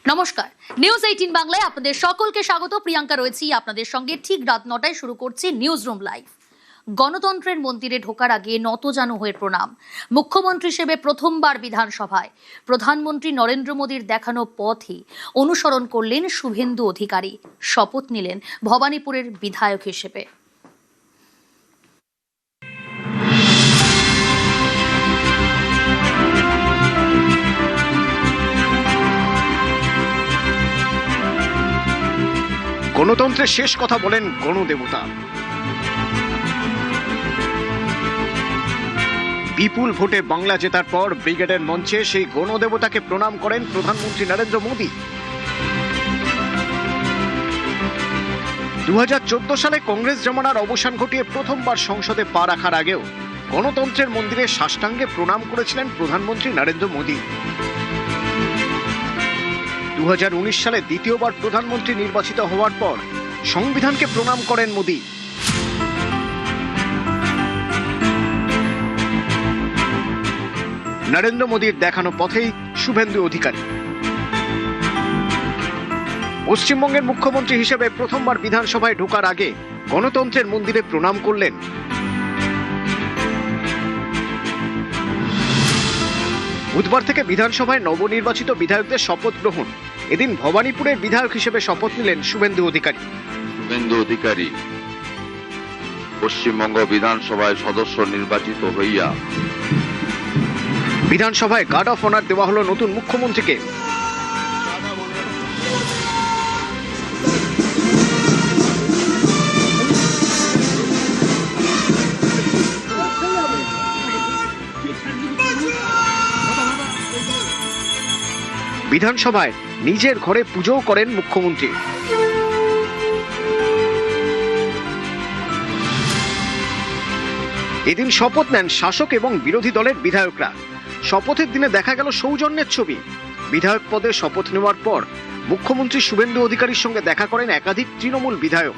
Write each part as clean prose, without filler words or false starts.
নমস্কার, নিউজ 18 বাংলায় আপনাদের সকলকে স্বাগত। প্রিয়াঙ্কা রয়েছি আপনাদের সঙ্গে। ঠিক রাত 9টায় শুরু করছি নিউজ রুম লাইভ। গণতন্ত্রের মন্দিরে ঢোকার আগে নতজানু হয়ে প্রণাম। মুখ্যমন্ত্রী হিসেবে প্রথমবার বিধানসভায় প্রধানমন্ত্রী নরেন্দ্র মোদীর দেখানো পথই অনুসরণ করলেন শুভেন্দু অধিকারী। শপথ নিলেন ভবানীপুরের বিধায়ক হিসেবে। গণতন্ত্রের শেষ কথা বলেন গণদেবতা। বিপুল ভোটে বাংলা জেতার পর ব্রিগেডের মঞ্চে সেই গণদেবতাকে প্রণাম করেন প্রধানমন্ত্রী নরেন্দ্র মোদী। 2014 সালে কংগ্রেস জমানার অবসান ঘটিয়ে প্রথমবার সংসদে পা রাখার আগেও গণতন্ত্রের মন্দিরে সাষ্টাঙ্গে প্রণাম করেছিলেন প্রধানমন্ত্রী নরেন্দ্র মোদী। 2019 সালে দ্বিতীয়বার প্রধানমন্ত্রী নির্বাচিত হওয়ার পর সংবিধানকে প্রণাম করেন মোদী। নরেন্দ্র মোদীর দেখানো পথেই শুভেন্দু অধিকারী। পশ্চিমবঙ্গের মুখ্যমন্ত্রী হিসেবে প্রথমবার বিধানসভায় ঢোকার আগে গণতন্ত্রের মন্দিরে প্রণাম করলেন। বুধবার থেকে বিধানসভায় নবনির্বাচিত বিধায়কদের শপথ গ্রহণ। এদিন ভবানীপুরের বিধায়ক হিসেবে শপথ নিলেন শুভেন্দু অধিকারী। শুভেন্দু অধিকারী পশ্চিমবঙ্গ বিধানসভায় সদস্য নির্বাচিত হইয়া বিধানসভায় গার্ড অফ অনার দেওয়া হলো নতুন মুখ্যমন্ত্রীকে। বিধানসভায় নিজের ঘরে পুজো করেন মুখ্যমন্ত্রী। এদিন শপথ নেন শাসক এবং বিরোধী দলের বিধায়করা। শপথের দিনে দেখা গেল সৌজন্যের ছবি। বিধায়ক পদে শপথ নেওয়ার পর মুখ্যমন্ত্রী শুভেন্দু অধিকারীর সঙ্গে দেখা করেন একাধিক তৃণমূল বিধায়ক।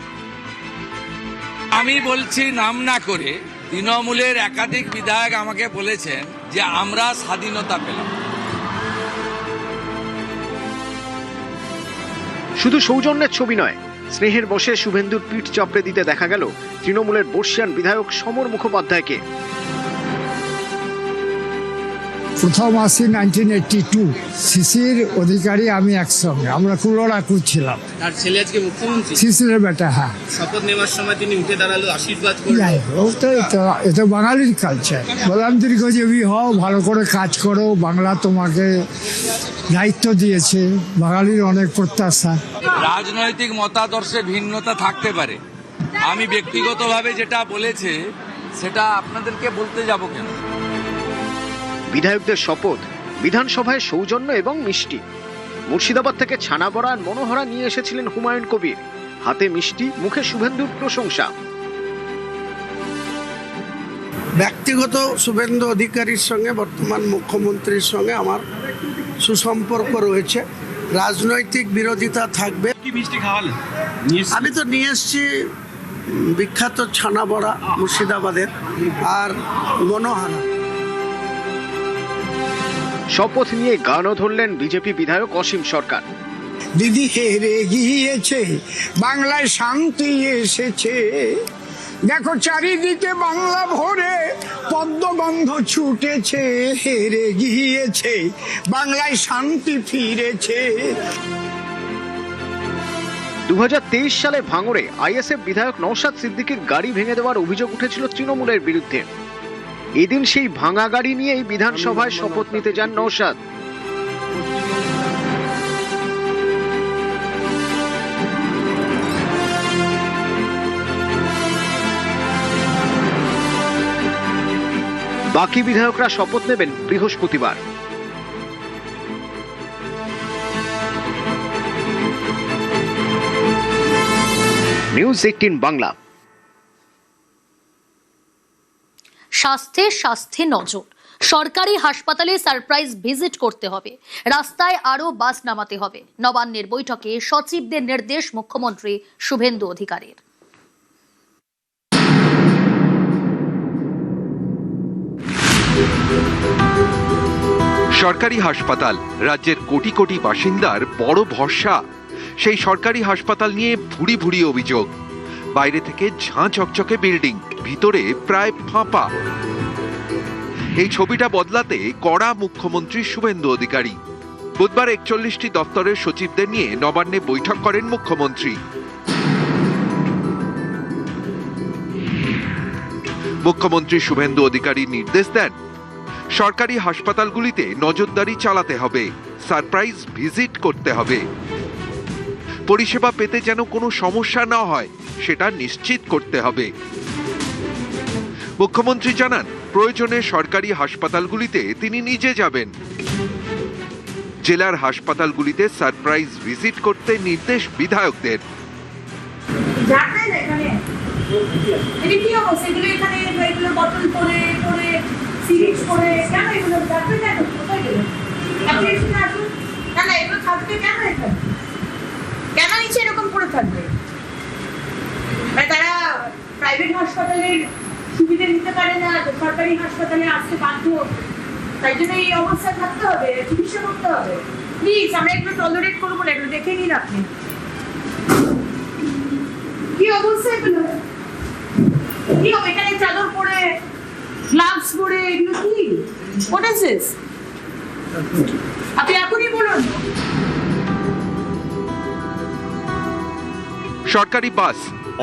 আমি বলছি নাম না করে, তৃণমূলের একাধিক বিধায়ক আমাকে বলেছেন যে আমরা স্বাধীনতা পেলাম। শুধু সৌজন্যের ছবি নয়, স্নেহের বসে শুভেন্দুর পিঠ চাপড়ে দিতে দেখা গেল তৃণমূলের বর্ষিয়ান বিধায়ক সমর মুখোপাধ্যায়কে। প্রথম আসি 1982, শিশির অধিকারী আমি একসঙ্গে, আমরা কুলোড়াকু ছিলাম। তার ছেলে আজকে মুখ্যমন্ত্রী, শিশিরের বেটা। হ্যাঁ, শপথ নেওয়ার সময় তিনি উঠে দাঁড়ালো, আশীর্বাদ করলেন। যাই হোক, এটা বাঙালির কালচার। বললাম দীর্ঘজীবী হও, ভালো করে কাজ করো, বাংলা তোমাকে দায়িত্ব দিয়েছে, বাঙালির অনেক প্রত্যাশা। রাজনৈতিক মতাদর্শে ভিন্নতা থাকতে পারে, আমি ব্যক্তিগতভাবে যেটা বলেছে সেটা আপনাদেরকে বলতে যাব কেন? বিধায়কদের শপথ, বিধানসভায় সৌজন্য এবং মিষ্টি। মুর্শিদাবাদ থেকে ছানা বড়া আর মনোহরা নিয়ে এসেছিলেন হুমায়ুন কবির। হাতে মিষ্টি, মুখে শুভেন্দুর প্রশংসা। ব্যক্তিগত শুভেন্দু অধিকারীর সঙ্গে বর্তমান মুখ্যমন্ত্রীর সঙ্গে আমার সুসম্পর্ক রয়েছে। রাজনৈতিক বিরোধিতা থাকবে। কি মিষ্টি খাওয়ালেন? আমি তো নিয়ে এসেছি বিখ্যাত ছানা বড়া মুর্শিদাবাদের, আর মনোহারা। শপথ নিয়ে গানও ধরলেন বিজেপি বিধায়ক অসীম সরকার। দিদি হেরে গিয়েছে, বাংলায় শান্তি এসেছে, দেখো চারিদিকে বাংলা ভরে পদ্মগন্ধ ছুটেছে, হেরে গিয়েছে, বাংলায় শান্তি ফিরেছে। 2023 সালে ভাঙড়ে আইএসএফ বিধায়ক নওশাদ সিদ্দিকীর গাড়ি ভেঙে দেওয়ার অভিযোগ উঠেছিল তৃণমূলের বিরুদ্ধে। এদিন সেই ভাঙা গাড়ি নিয়েই বিধানসভায় শপথ নিতে যান নওশাদ। বাকি বিধায়করা শপথ নেবেন বৃহস্পতিবার। নিউজ 18 বাংলা। স্বাস্থ্যে নজর। সরকারি হাসপাতালে সারপ্রাইজ ভিজিট করতে হবে, রাস্তায় আরো বাস নামাতে হবে। নবান্নের বৈঠকে সচিবদের নির্দেশ মুখ্যমন্ত্রী শুভেন্দু অধিকারীর। সরকারি হাসপাতাল রাজ্যের কোটি কোটি বাসিন্দার বড় ভরসা। সেই সরকারি হাসপাতাল নিয়ে ভুরি ভুরি অভিযোগ। বাইরে থেকে ঝাঁ চকচকে বিল্ডিং, ভিতরে প্রায় ফাঁপা। এই ছবিটা বদলাতে কড়া মুখ্যমন্ত্রী শুভেন্দু অধিকারী। বুধবার 41টি দপ্তরের সচিবদের নিয়ে নবান্নে বৈঠক করেন মুখ্যমন্ত্রী। মুখ্যমন্ত্রী শুভেন্দু অধিকারী নির্দেশ দেন, সরকারি হাসপাতালগুলিতে নজরদারি চালাতে হবে, সারপ্রাইজ ভিজিট করতে হবে। পরিষেবা পেতে যেন কোনো সমস্যা না হয় সেটা নিশ্চিত করতে হবে। মুখ্যমন্ত্রী জানান, প্রয়োজনে সরকারি হাসপাতালগুলিতে তিনি নিজে যাবেন। জেলার হাসপাতালগুলিতে সারপ্রাইজ ভিজিট করতে নির্দেশ বিধায়কদের। কেন নিচে এরকম করে থাকবে? তারা প্রাইভেট হাসপাতালের সুবিধা নিতে পারে না, সরকারি হাসপাতালে আসতে বাধ্য, তাই জন্য এই অবস্থায় থাকতে হবে, চিকিৎসা করতে হবে। প্লিজ আমরা একটু টলারেট করবো না, একটু দেখে নিন আপনি কি অবস্থা এগুলো। কি হবে এখানে? চাদর পরে, গ্লাভস পরে, এগুলো কি? What is this? আপনি এখনই বলুন। সরকারি বাস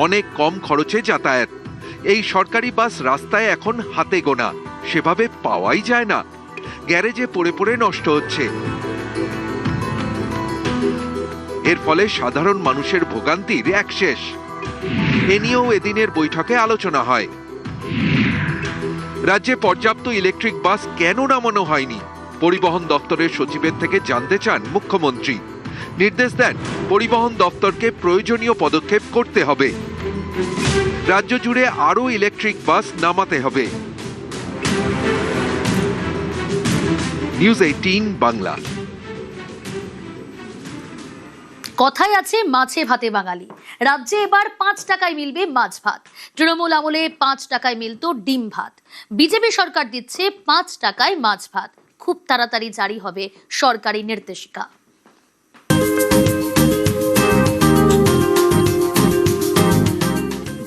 অনেক কম খরচে যাতায়াত। এই সরকারি বাস রাস্তায় এখন হাতে গোনা, সেভাবে পাওয়াই যায় না। গ্যারেজে পড়ে পড়ে নষ্ট হচ্ছে। এর ফলে সাধারণ মানুষের ভোগান্তির এক শেষ। এ নিয়েও এদিনের বৈঠকে আলোচনা হয়। রাজ্যে পর্যাপ্ত ইলেকট্রিক বাস কেন নামানো হয়নি, পরিবহন দপ্তরের সচিবের থেকে জানতে চান মুখ্যমন্ত্রী। নির্দেশ দেন, পরিবহন দপ্তরকে প্রয়োজনীয় পদক্ষেপ করতে হবে। রাজ্য জুড়ে আরও ইলেকট্রিক বাস নামাতে হবে। নিউজ 18 বাংলা। কথায় আছে মাছে ভাতে বাঙালি। রাজ্যে এবার 5 টাকায় মিলবে মাছ ভাত। তৃণমূল আমলে 5 টাকায় মিলত ডিম ভাত। বিজেপি সরকার দিচ্ছে 5 টাকায় মাছ ভাত। খুব তাড়াতাড়ি জারি হবে সরকারি নির্দেশিকা।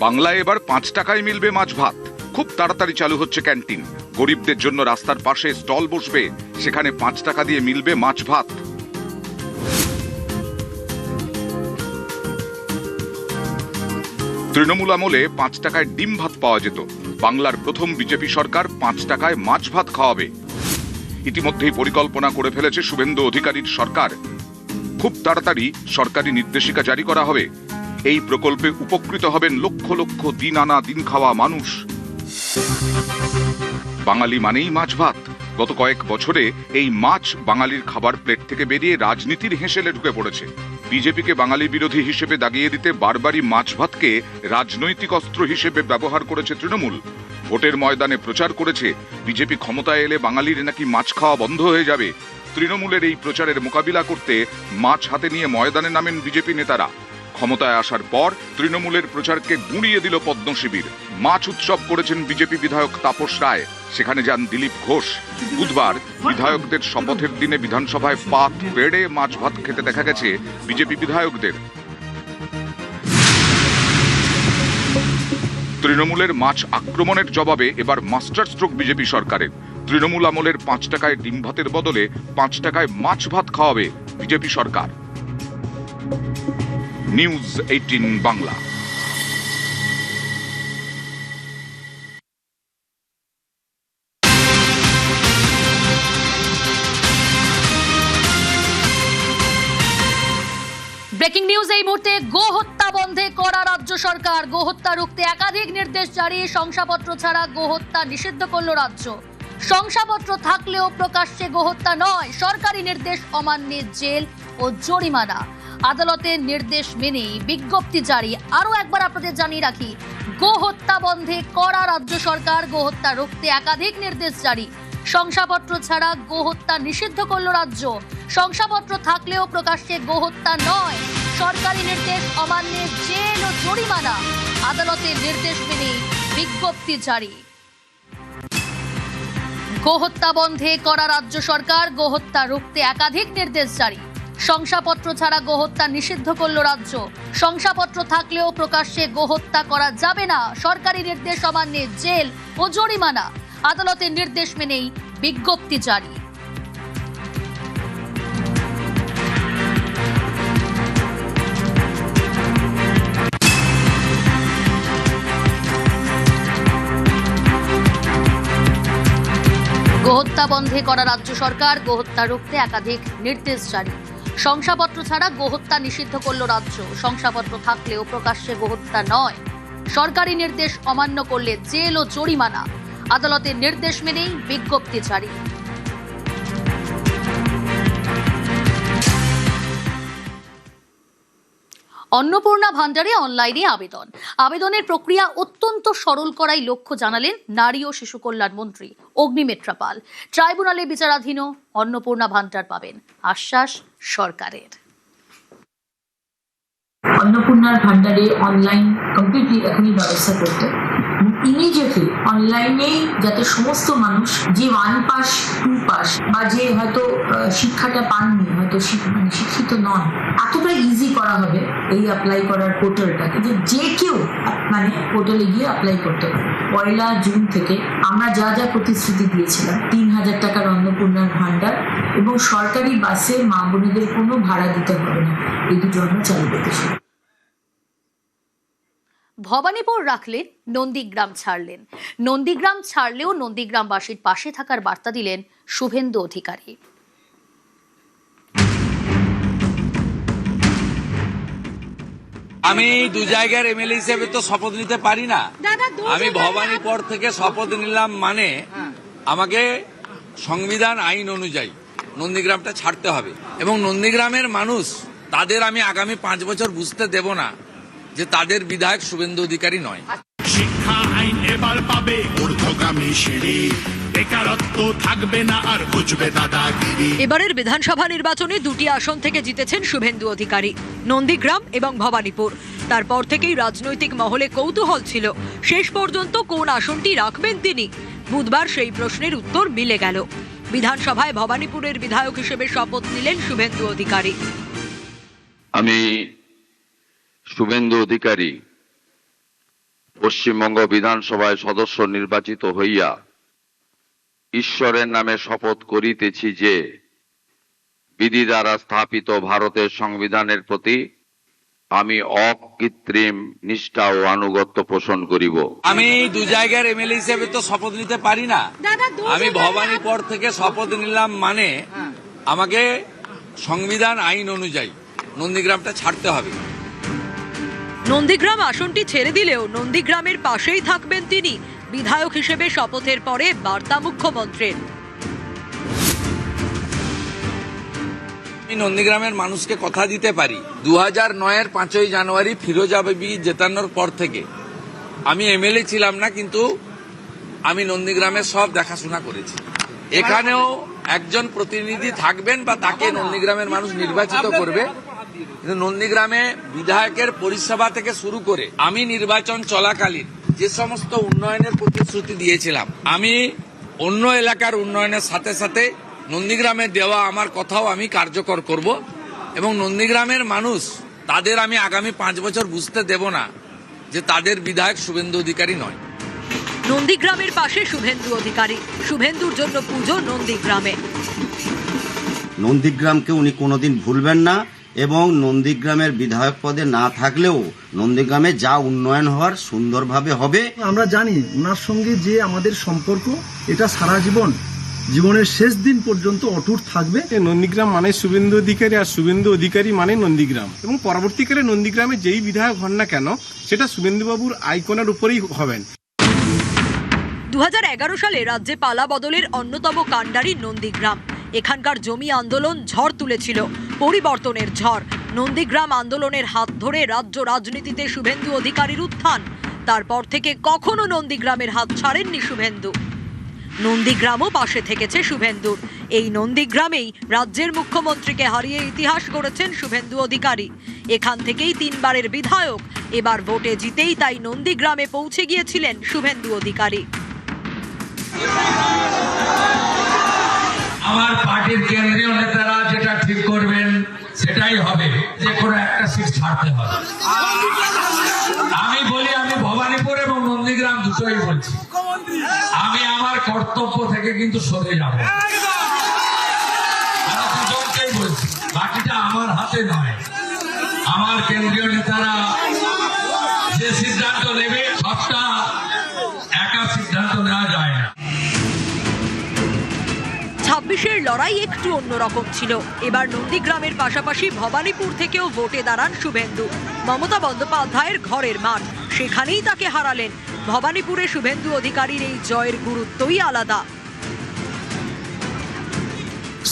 বাংলায় এবার 5 টাকায় মিলবে মাছ ভাত। খুব তাড়াতাড়ি চালু হচ্ছে ক্যান্টিন। গরিবদের জন্য রাস্তার পাশে স্টল বসবে, সেখানে 5 টাকা দিয়ে মিলবে মাছ ভাত। তৃণমূল আমলে 5 টাকায় ডিম ভাত পাওয়া যেত। বাংলার প্রথম বিজেপি সরকার 5 টাকায় মাছ ভাত খাওয়াবে। ইতিমধ্যেই পরিকল্পনা করে ফেলেছে শুভেন্দু অধিকারীর সরকার। খুব তাড়াতাড়ি সরকারি নির্দেশিকা জারি করা হবে। এই প্রকল্পে উপকৃত হবেন লক্ষ লক্ষ দিন আনা দিন খাওয়া মানুষ। বাঙালি মানেই মাছ ভাত। গত কয়েক বছরে এই মাছ বাঙালির খাবার প্লেট থেকে বেরিয়ে রাজনীতির হেঁসেলে ঢুকে পড়েছে। বিজেপিকে বাঙালি বিরোধী হিসেবে দাগিয়ে দিতে বারবারই মাছ ভাতকে রাজনৈতিক অস্ত্র হিসেবে ব্যবহার করেছে তৃণমূল। ভোটের ময়দানে প্রচার করেছে বিজেপি ক্ষমতায় এলে বাঙালির নাকি মাছ খাওয়া বন্ধ হয়ে যাবে। তৃণমূলের এই প্রচারের মোকাবিলা করতে মাছ হাতে নিয়ে ময়দানে নামেন বিজেপি নেতারা। ক্ষমতায় আসার পর তৃণমূলের প্রচারকে গুঁড়িয়ে দিল পদ্ম শিবির। মাছ উৎসব করেছেন বিজেপি বিধায়ক তাপস রায়, সেখানে যান দিলীপ ঘোষ। বুধবার বিধায়কদের শপথের দিনে বিধানসভায় পাত পেড়ে মাছ ভাত খেতে দেখা গেছে বিজেপি বিধায়কদের। তৃণমূলের মাছ আক্রমণের জবাবে এবার মাস্টার স্ট্রোক বিজেপি সরকারের। তৃণমূল আমলের 5 টাকায় ডিম ভাতের বদলে 5 টাকায় মাছ ভাত খাওয়াবে বিজেপি সরকার। নিউজ 18 বাংলা। ব্রেকিং নিউজ এই মুহূর্তে। গো হত্যা বন্ধে করা রাজ্য সরকার। গো হত্যা রুখতে একাধিক নির্দেশ জারি। শংসাপত্র ছাড়া গো হত্যা নিষিদ্ধ করল রাজ্য। শংসাপত্র থাকলেও প্রকাশ্যে গো হত্যা নয়। সরকারি নির্দেশ অমান্যে জেল ও জরিমানা। আদালতের নির্দেশ মেনে বিজ্ঞপ্তি জারি। আরো একবার আপনাদের জানিয়ে রাখি, গো হত্যা বন্ধে করা রাজ্য সরকার। গো হত্যা রুখতে একাধিক নির্দেশ জারি। শংসাপত্র ছাড়া গো হত্যা নিষিদ্ধ করল রাজ্য। শংসাপত্র থাকলেও প্রকাশ্যে গো হত্যা নয়। সরকারি নির্দেশ অমান্যে জেল ও জরিমানা। আদালতের নির্দেশ মেনে বিজ্ঞপ্তি জারি। গোহত্যা বন্ধে করা রাজ্য সরকার, গোহত্যা রুখতে একাধিক নির্দেশ জারি। শংসাপত্র ছাড়া গোহত্যা নিষিদ্ধ করল রাজ্য। শংসাপত্র থাকলেও প্রকাশ্যে গোহত্যা করা যাবে না। সরকারি নির্দেশ অমান্যে জেল ও জরিমানা। আদালতের নির্দেশ মেনেই বিজ্ঞপ্তি জারি। গোহত্যা বন্ধে করা রাজ্য সরকার, গোহত্যা রুখতে একাধিক নির্দেশ জারি। শংসাপত্র ছাড়া গোহত্যা নিষিদ্ধ করল রাজ্য। শংসাপত্র থাকলেও প্রকাশ্যে গোহত্যা নয়। সরকারি নির্দেশ অমান্য করলে জেল ও জরিমানা। আদালতের নির্দেশ মেনেই বিজ্ঞপ্তি জারি। অন্নপূর্ণা ভান্ডারে অনলাইনে আবেদনের প্রক্রিয়া অত্যন্ত সরল করাই লক্ষ্য জানালেন নারী ও শিশু কল্যাণ মন্ত্রী অগ্নিমিত্রা পাল। ট্রাইব্যুনালে বিচারাধীনও অন্নপূর্ণা ভান্ডার পাবেন, আশ্বাস সরকারের। অন্নপূর্ণার ভান্ডারে অনলাইন কমপ্লিটলি এখনই ব্যবস্থা করতে, ইমিডিয়েটলি অনলাইনেই যাতে সমস্ত মানুষ যে 1 পাস 2 পাস বা যে হয়তো শিক্ষাটা পাননি, হয়তো শিক্ষিত নন, এতটা ইজি করা হবে এই অ্যাপ্লাই করার পোর্টালটাকে, যে কেউ পোর্টালে গিয়ে অ্যাপ্লাই করতে পারে। 1 জুন থেকে আমরা যা যা প্রতিশ্রুতি দিয়েছিলাম, 3000 টাকার অন্নপূর্ণার ভান্ডার এবং সরকারি বাসে মা বোনেদের কোনো ভাড়া দিতে হবে না, এই দুটো আমরা চালু করতেছি। ভবানীপুর রাখলেন, নন্দীগ্রাম ছাড়লেন। নন্দীগ্রাম ছাড়লেও নন্দীগ্রামবাসীর পাশে থাকার বার্তা দিলেন শুভেন্দু অধিকারী। আমি 2 জায়গার এমএলএ হিসেবে তো শপথ নিতে পারি না। আমি ভবানীপুর থেকে শপথ নিলাম মানে আমাকে সংবিধান আইন অনুযায়ী নন্দীগ্রামটা ছাড়তে হবে এবং নন্দীগ্রামের মানুষ তাদের আমি আগামী 5 বছর বুঝতে দেব না যে তাদের বিধায়ক শুভেন্দু অধিকারী নয়। শিক্ষা আইন এবার পাবে ঊর্ধ্বগামী সিঁড়ি, বেকারত্ব থাকবে না আর বুঝবে দাদাগিরি। এবারের বিধানসভা নির্বাচনে 2টি আসন থেকে জিতেছেন শুভেন্দু অধিকারী, নন্দীগ্রাম এবং ভবানীপুর। তারপর থেকেই রাজনৈতিক মহলে কৌতূহল ছিল শেষ পর্যন্ত কোন আসনটি রাখবেন তিনি। বুধবার সেই প্রশ্নের উত্তর মিলে গেল। বিধানসভায় ভবানীপুরের বিধায়ক হিসেবে শপথ নিলেন শুভেন্দু অধিকারী। আমি শুভেন্দু অধিকারী পশ্চিমবঙ্গ বিধানসভায় সদস্য নির্বাচিত হইয়া ঈশ্বরের নামে শপথ করিতেছি যে বিধি দ্বারা স্থাপিত ভারতের সংবিধানের প্রতি আমি অকৃত্রিম নিষ্ঠা ও আনুগত্য পোষণ করিব। আমি 2 জায়গার এমএলএ হিসেবে তো শপথ নিতে পারি না। আমি ভবানীপুর থেকে শপথ নিলাম মানে আমাকে সংবিধান আইন অনুযায়ী নন্দীগ্রামটা ছাড়তে হবে। নন্দীগ্রাম আসনটি ছেড়ে দিলেও নন্দীগ্রামের পাশেই থাকবেন তিনি। বিধায়ক হিসেবে শপথের পরে বার্তা মুখ্যমন্ত্রীর। আমি নন্দীগ্রামের মানুষকে কথা দিতে পারি, 2009-এর 5ই জানুয়ারি ফিরোজা বিবি জেতানোর পর থেকে আমি এমএলএ ছিলাম না, কিন্তু আমি নন্দীগ্রামের সব দেখাশোনা করেছি। এখানেও একজন প্রতিনিধি থাকবেন বা তাকে নন্দীগ্রামের মানুষ নির্বাচিত করবে। কিন্তু নন্দীগ্রামে বিধায়কের পরিষেবা থেকে শুরু করে আমি নির্বাচন চলাকালীন যে সমস্ত উন্নয়নের প্রতিশ্রুতি দিয়েছিলাম, আমি অন্য এলাকার উন্নয়নের সাথে সাথে নন্দীগ্রামে দেওয়া আমার কথাও আমি কার্যকর করব এবং নন্দীগ্রামের মানুষ তাদের আমি আগামী 5 বছর বুঝতে দেব না যে তাদের বিধায়ক শুভেন্দু অধিকারী নয়। নন্দীগ্রামের পাশে শুভেন্দু অধিকারী, শুভেন্দুর জন্য পুজো নন্দীগ্রামে। নন্দীগ্রামকে উনি কোনোদিন ভুলবেন না এবং নন্দীগ্রামের বিধায়ক পদে না থাকলেও নন্দীগ্রামে যা উন্নয়ন হওয়ার সুন্দরভাবে হবে। আমরা জানি ওনার সঙ্গে যে আমাদের সম্পর্ক, এটা সারা জীবনের শেষ দিন পর্যন্ত অটুট থাকবে। নন্দীগ্রাম মানে শুভেন্দু অধিকারী আর শুভেন্দু অধিকারী মানে নন্দীগ্রাম, এবং পরবর্তীকালে নন্দীগ্রামে যেই বিধায়ক হন না কেন সেটা শুভেন্দুবাবুর আইকনের উপরেই হবেন। 2011 সালে রাজ্যে পালা বদলের অন্যতম কাণ্ডারি নন্দীগ্রাম। এখানকার জমি আন্দোলন ঝড় তুলেছিল, পরিবর্তনের ঝড়। নন্দীগ্রাম আন্দোলনের হাত ধরে রাজ্য রাজনীতিতে শুভেন্দু অধিকারীর উত্থান। তারপর থেকে কখনো নন্দীগ্রামের হাত ছাড়েননি শুভেন্দু। নন্দীগ্রামও পাশে থেকেছে শুভেন্দুর। এই নন্দীগ্রামেই রাজ্যের মুখ্যমন্ত্রীকে হারিয়ে ইতিহাস গড়েছেন শুভেন্দু অধিকারী। এখান থেকেই 3 বারের বিধায়ক। এবার ভোটে জিতেই তাই নন্দীগ্রামে পৌঁছে গিয়েছিলেন শুভেন্দু অধিকারী। আমার পার্টির কেন্দ্রীয় নেতারা যেটা ঠিক করবেন সেটাই হবে, যে কোনো একটা সিট ছাড়তে হবে। আমি বলি, আমি ভবানীপুর এবং নন্দীগ্রাম দুটোই বলছি, আমি আমার কর্তব্য থেকে কিন্তু সরে যাব। আমি দুজনকেই বলছি, বাকিটা আমার হাতে নয়। আমার কেন্দ্রীয় নেতারা যে সিদ্ধান্ত নেবে, সবটা একা সিদ্ধান্ত নেওয়া যায় না। 26-এর লড়াই একটু অন্যরকম ছিল। এবার নন্দীগ্রামের পাশাপাশি ভবানীপুর থেকেও ভোটে দাঁড়ান শুভেন্দু। মমতা বন্দ্যোপাধ্যায়ের ঘরের মাঠ, সেখানেই তাকে হারালেন। ভবানীপুরে শুভেন্দু অধিকারীর এই জয়ের গুরুত্বই আলাদা।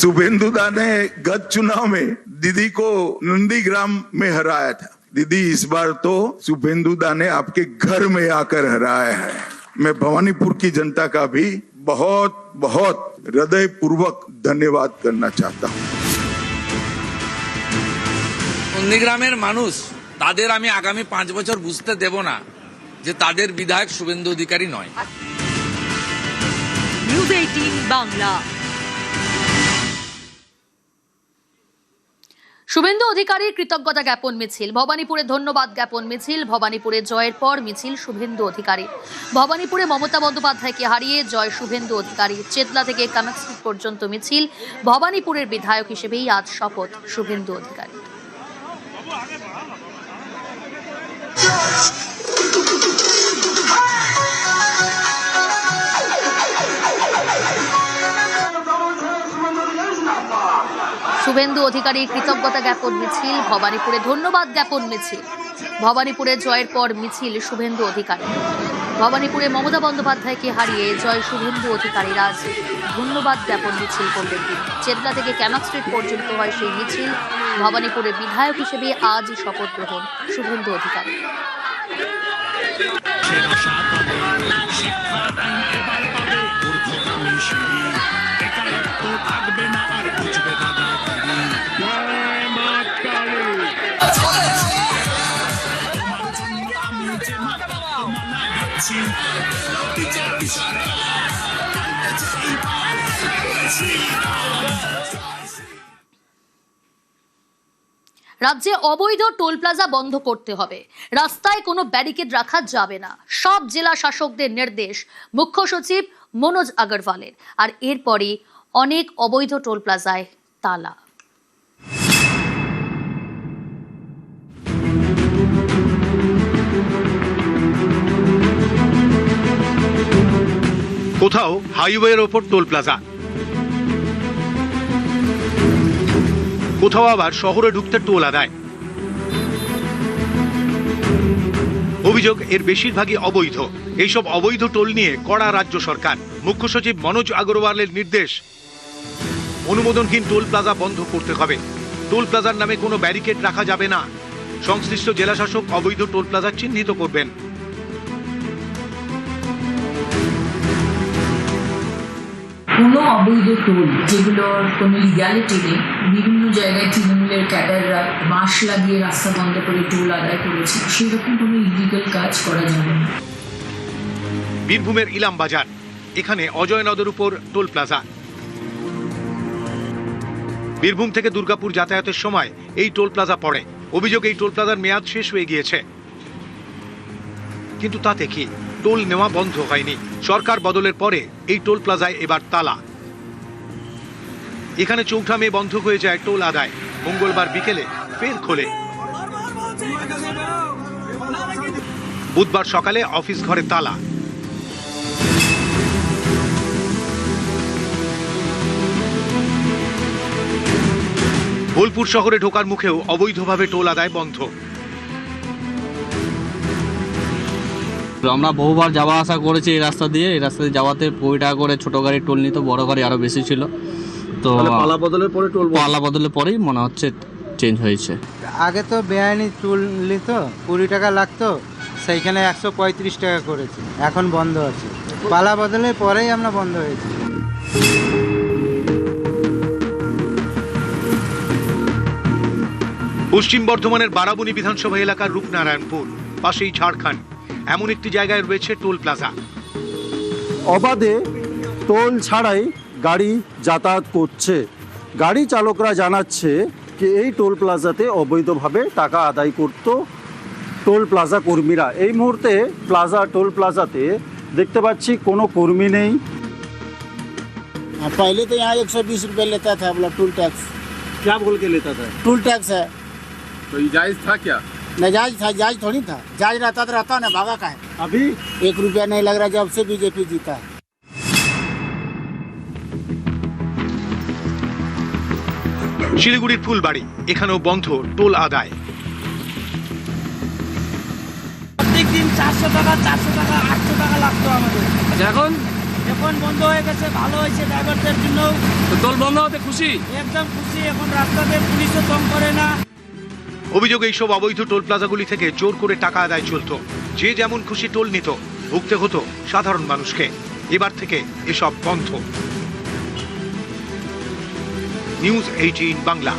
शुभेंदु दा ने गत चुनाव में दीदी को नंदीग्राम में हराया था। दीदी इस बार तो शुभेंदु दा ने आपके घर में आकर हराया है। मैं भवानीपुर की जनता का भी बहुत बहुत हृदय पूर्वक धन्यवाद करना चाहता हूँ। নন্দীগ্রামের মানুষ, তাদের আমি আগামী 5 বছর বুঝতে দেব না যে তাদের বিধায়ক শুভেন্দু অধিকারী নয়। নিউজ 18 বাংলা। শুভেন্দু অধিকারীর কৃতজ্ঞতা জ্ঞাপন মিছিল, ভবানীপুরে ধন্যবাদ জ্ঞাপন মিছিল। ভবানীপুরে জয়ের পর মিছিল শুভেন্দু অধিকারী। ভবানীপুরে মমতা বন্দ্যোপাধ্যায়কে হারিয়ে জয় শুভেন্দু অধিকারী। চেতলা থেকে কামাক স্ট্রিট পর্যন্ত মিছিল। ভবানীপুরের বিধায়ক হিসেবেই আজ শপথ শুভেন্দু অধিকারী। শুভেন্দু অধিকারীর কৃতজ্ঞতা জ্ঞাপন মিছিল, ভবানীপুরে ধন্যবাদ জ্ঞাপন মিছিল। ভবানীপুরে জয়ের পর মিছিল শুভেন্দু অধিকারী। ভবানীপুরে মমতা বন্দ্যোপাধ্যায়কে হারিয়ে জয় শুভেন্দু অধিকারীর আজ ধন্যবাদ জ্ঞাপন মিছিল করলেন তিনি। চেতলা থেকে ক্যামাক স্ট্রিট পর্যন্ত হয় সেই মিছিল। ভবানীপুরের বিধায়ক হিসেবে আজ শপথ গ্রহণ শুভেন্দু অধিকারী। রাজ্যে অবৈধ টোল প্লাজা বন্ধ করতে হবে। রাস্তায় কোনো ব্যারিকেড রাখা যাবে না, সব জেলা শাসকদের নির্দেশ মুখ্য সচিব মনোজ আগরওয়ালের। আর এরপরই অনেক অবৈধ টোল প্লাজায় তালা। কোথাও হাইওয়ের ওপর টোল প্লাজা, কোথাও আবার শহরে ঢুকতে টোল আদায়। অভিযোগ এর বেশিরভাগই অবৈধ। এইসব অবৈধ টোল নিয়ে কড়া রাজ্য সরকার। মুখ্য সচিব মনোজ আগরওয়ালের নির্দেশ, অনুমোদনহীন টোল প্লাজা বন্ধ করতে হবে। টোল প্লাজার নামে কোনো ব্যারিকেড রাখা যাবে না। সংশ্লিষ্ট জেলাশাসক অবৈধ টোল প্লাজা চিহ্নিত করবেন। কোনো অবৈধ টোল যেগুলোর কোনো লিগ্যালিটি নেই, বিভিন্ন জায়গায় তৃণমূলের ক্যাডাররা বাঁশ লাগিয়ে রাস্তা বন্ধ করে টোল আদায় করেছে, সেরকম কোনো ইলিগাল কাজ করা যাবে না। বীরভূমের ইলাম বাজার, এখানে অজয় নদের উপর টোল প্লাজা। বীরভূম থেকে দুর্গাপুর যাতায়াতের সময় এই টোল প্লাজা পড়ে। অভিযোগ এই টোল প্লাজার মেয়াদ শেষ হয়ে গিয়েছে, কিন্তু তাতে কি টোল নেওয়া বন্ধ হয়নি। সরকার বদলের পরে এই টোল প্লাজায় এবার তালা। এখানে 4 মে বন্ধ হয়ে যায় টোল আদায়। মঙ্গলবার বিকেলে ফের খোলে। বুধবার সকালে অফিস ঘরে তালা। বোলপুর শহরে ঢোকার মুখেও অবৈধভাবে টোল আদায় বন্ধ। আমরা বহুবার যাওয়া আসা করেছি এই রাস্তা দিয়ে যাওয়াতে 20 টাকা করে ছোট গাড়ি টোল নিত, বড় গাড়ি আরো বেশি ছিল। তো পালা বদলের পরেই মনে হচ্ছে চেঞ্জ হয়েছে। আগে তো বেআইনি টোল নিত, 20 টাকা লাগতো, সেইখানে 135 টাকা করেছে, এখন বন্ধ আছে। পালা বদলের পরেই আমরা বন্ধ হয়েছে। পশ্চিম বর্ধমানের বারাবণী বিধানসভা এলাকার রূপনারায়ণপুর, পাশেই ঝাড়খণ্ড। এমন একটি জায়গায় রয়েছে টোল প্লাজা। অবাধে টোল ছাড়াই গাড়ি যাতায়াত করছে। গাড়ি চালকরা জানাচ্ছে যে এই টোল প্লাজাতে অবৈধভাবে টাকা আদায় করত টোল প্লাজা কর্মীরা। এই মুহূর্তে টোল প্লাজাতে দেখতে পাচ্ছি কোনো কর্মী নেই। पहले तो यहाँ 120 रुपये लेता था बोला टोल टैक्स। क्या बोल के लेता था? टोल टैक्स है। तो ये जायज था क्या? नाजायज था, जायज थोड़ी था। जायज रहता तो रहता ना, भागा का है। अभी 1 रुपया नहीं लग रहा जब से बीजेपी जीता है। শিলিগুড়ির ফুলবাড়ি, এখানেও বন্ধ টোল আদায়। প্রত্যেক দিন 400 টাকা 800 টাকা লাগতো আমাদের। এখন এখন বন্ধ হয়ে গেছে, ভালো হয়েছে ড্রাইভারদের জন্য। টোল বন্ধ হতে খুশি? একদম খুশি। এখন রাস্তাতে পুলিশও কম করে না। অভিযোগ, এইসব অবৈধ টোল প্লাজাগুলি থেকে জোর করে টাকা আদায় চলতো। যে যেমন খুশি টোল নিত, ভুগতে হতো সাধারণ মানুষকে। এবার থেকে এসব বন্ধ। নিউজ 18 বাংলা।